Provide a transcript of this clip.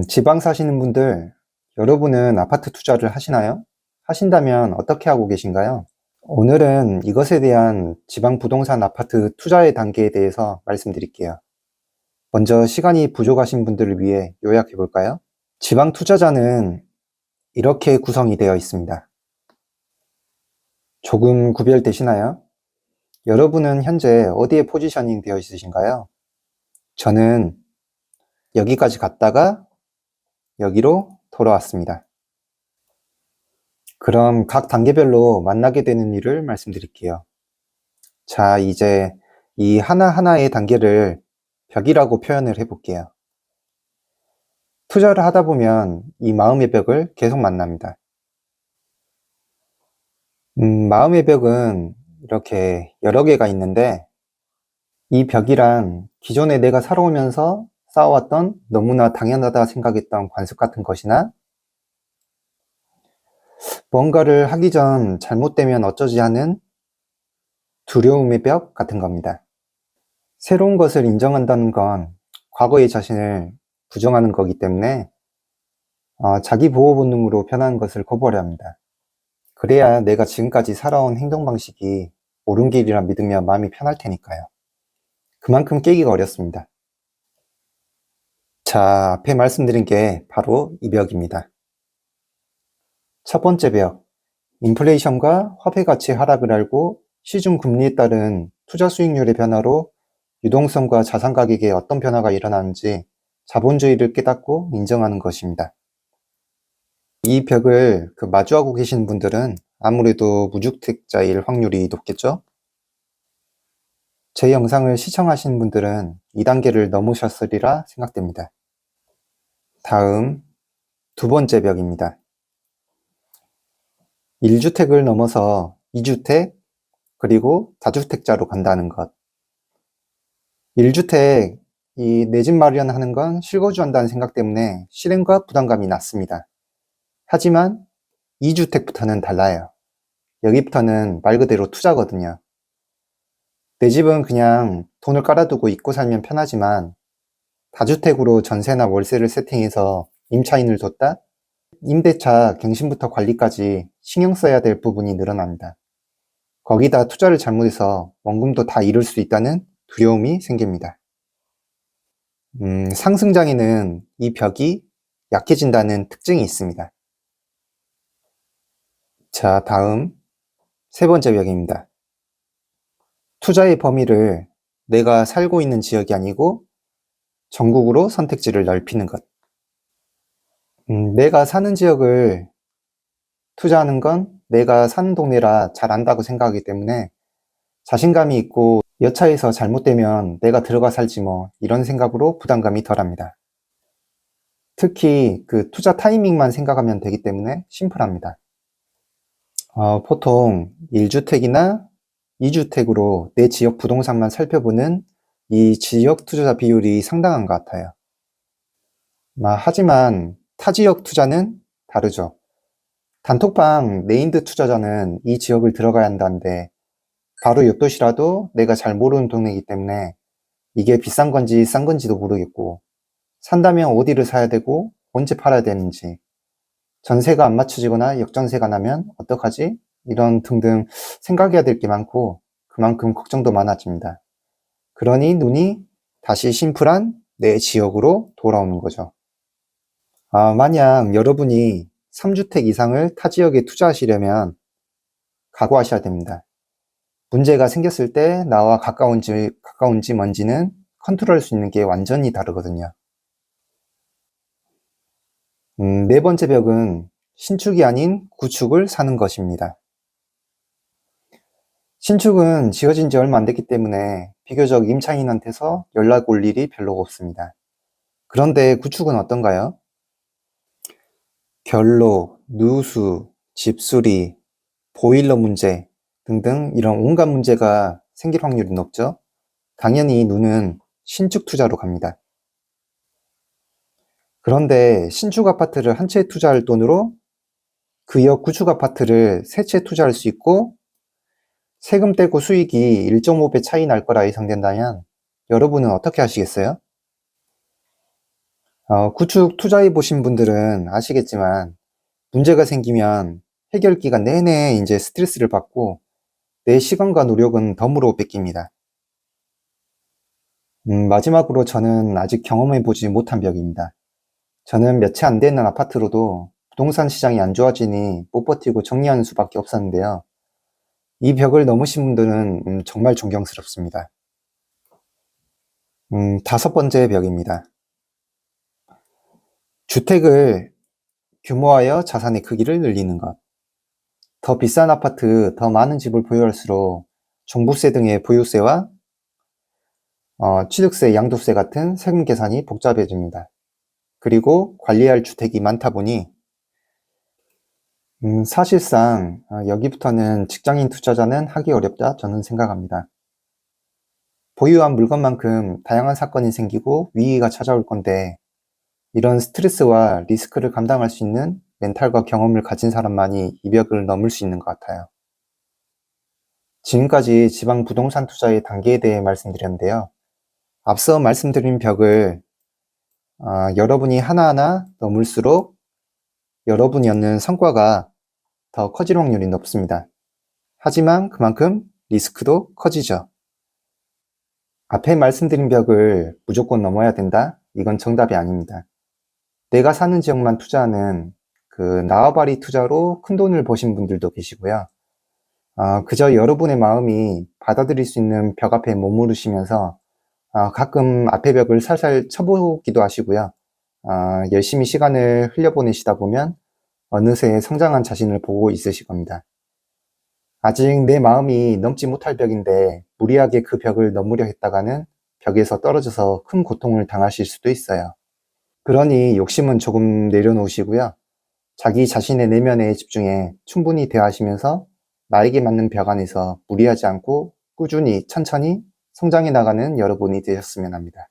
지방 사시는 분들, 여러분은 아파트 투자를 하시나요? 하신다면 어떻게 하고 계신가요? 오늘은 이것에 대한 지방 부동산 아파트 투자의 단계에 대해서 말씀드릴게요. 먼저 시간이 부족하신 분들을 위해 요약해 볼까요? 지방 투자자는 이렇게 구성이 되어 있습니다. 조금 구별되시나요? 여러분은 현재 어디에 포지셔닝 되어 있으신가요? 저는 여기까지 갔다가 여기로 돌아왔습니다. 그럼 각 단계별로 만나게 되는 일을 말씀드릴게요. 자, 이제 이 하나하나의 단계를 벽이라고 표현을 해볼게요. 투자를 하다 보면 이 마음의 벽을 계속 만납니다. 마음의 벽은 이렇게 여러 개가 있는데 이 벽이란 기존에 내가 살아오면서 쌓아왔던 너무나 당연하다 생각했던 관습 같은 것이나 뭔가를 하기 전 잘못되면 어쩌지 하는 두려움의 벽 같은 겁니다. 새로운 것을 인정한다는 건 과거의 자신을 부정하는 거기 때문에 자기 보호 본능으로 변하는 것을 거부하려 합니다. 그래야 내가 지금까지 살아온 행동 방식이 옳은 길이라 믿으면 마음이 편할 테니까요. 그만큼 깨기가 어렵습니다. 자, 앞에 말씀드린 게 바로 이 벽입니다. 첫 번째 벽, 인플레이션과 화폐 가치 하락을 알고 시중 금리에 따른 투자 수익률의 변화로 유동성과 자산 가격에 어떤 변화가 일어나는지 자본주의를 깨닫고 인정하는 것입니다. 이 벽을 마주하고 계신 분들은 아무래도 무주택자일 확률이 높겠죠? 제 영상을 시청하신 분들은 2단계를 넘으셨으리라 생각됩니다. 다음, 두 번째 벽입니다. 1주택을 넘어서 2주택, 그리고 다주택자로 간다는 것. 1주택, 이 내 집 마련하는 건 실거주한다는 생각 때문에 실행과 부담감이 낮습니다. 하지만 2주택부터는 달라요. 여기부터는 말 그대로 투자거든요. 내 집은 그냥 돈을 깔아두고 잊고 살면 편하지만 다주택으로 전세나 월세를 세팅해서 임차인을 뒀다? 임대차 갱신부터 관리까지 신경 써야 될 부분이 늘어납니다. 거기다 투자를 잘못해서 원금도 다 잃을 수 있다는 두려움이 생깁니다. 상승장에는 이 벽이 약해진다는 특징이 있습니다. 자, 다음 세 번째 벽입니다. 투자의 범위를 내가 살고 있는 지역이 아니고 전국으로 선택지를 넓히는 것. 내가 사는 지역을 투자하는 건 내가 사는 동네라 잘 안다고 생각하기 때문에 자신감이 있고 여차해서 잘못되면 내가 들어가 살지 뭐 이런 생각으로 부담감이 덜합니다. 특히 투자 타이밍만 생각하면 되기 때문에 심플합니다. 보통 1주택이나 2주택으로 내 지역 부동산만 살펴보는 이 지역 투자 비율이 상당한 것 같아요. 하지만 타 지역 투자는 다르죠. 단톡방 네임드 투자자는 이 지역을 들어가야 한다는데 바로 옆 도시라도 내가 잘 모르는 동네이기 때문에 이게 비싼 건지 싼 건지도 모르겠고 산다면 어디를 사야 되고 언제 팔아야 되는지 전세가 안 맞춰지거나 역전세가 나면 어떡하지? 이런 등등 생각해야 될 게 많고 그만큼 걱정도 많아집니다. 그러니 눈이 다시 심플한 내 지역으로 돌아오는 거죠. 만약 여러분이 3주택 이상을 타 지역에 투자하시려면 각오하셔야 됩니다. 문제가 생겼을 때 나와 가까운지 먼지는 컨트롤할 수 있는 게 완전히 다르거든요. 네 번째 벽은 신축이 아닌 구축을 사는 것입니다. 신축은 지어진 지 얼마 안 됐기 때문에 비교적 임차인한테서 연락 올 일이 별로 없습니다. 그런데 구축은 어떤가요? 결로, 누수, 집수리, 보일러 문제 등등 이런 온갖 문제가 생길 확률이 높죠. 당연히 눈은 신축 투자로 갑니다. 그런데 신축 아파트를 한 채 투자할 돈으로 그 역 구축 아파트를 세 채 투자할 수 있고 세금 떼고 수익이 1.5배 차이 날 거라 예상된다면 여러분은 어떻게 하시겠어요? 구축 투자해 보신 분들은 아시겠지만 문제가 생기면 해결 기간 내내 이제 스트레스를 받고 내 시간과 노력은 덤으로 뺏깁니다. 마지막으로 저는 아직 경험해 보지 못한 벽입니다. 저는 몇 채 안 되는 아파트로도 부동산 시장이 안 좋아지니 못 버티고 정리하는 수밖에 없었는데요. 이 벽을 넘으신 분들은 정말 존경스럽습니다. 다섯 번째 벽입니다. 주택을 규모하여 자산의 크기를 늘리는 것. 더 비싼 아파트, 더 많은 집을 보유할수록 종부세 등의 보유세와 취득세, 양도세 같은 세금 계산이 복잡해집니다. 그리고 관리할 주택이 많다 보니 사실상 여기부터는 직장인 투자자는 하기 어렵다 저는 생각합니다. 보유한 물건만큼 다양한 사건이 생기고 위기가 찾아올 건데 이런 스트레스와 리스크를 감당할 수 있는 멘탈과 경험을 가진 사람만이 이 벽을 넘을 수 있는 것 같아요. 지금까지 지방 부동산 투자의 단계에 대해 말씀드렸는데요. 앞서 말씀드린 벽을 여러분이 하나하나 넘을수록 여러분이 얻는 성과가 더 커질 확률이 높습니다. 하지만 그만큼 리스크도 커지죠. 앞에 말씀드린 벽을 무조건 넘어야 된다? 이건 정답이 아닙니다. 내가 사는 지역만 투자하는 그 나와바리 투자로 큰 돈을 버신 분들도 계시고요. 그저 여러분의 마음이 받아들일 수 있는 벽 앞에 머무르시면서 가끔 앞에 벽을 살살 쳐보기도 하시고요. 열심히 시간을 흘려보내시다 보면 어느새 성장한 자신을 보고 있으실 겁니다. 아직 내 마음이 넘지 못할 벽인데 무리하게 그 벽을 넘으려 했다가는 벽에서 떨어져서 큰 고통을 당하실 수도 있어요. 그러니 욕심은 조금 내려놓으시고요. 자기 자신의 내면에 집중해 충분히 대화하시면서 나에게 맞는 벽 안에서 무리하지 않고 꾸준히 천천히 성장해 나가는 여러분이 되셨으면 합니다.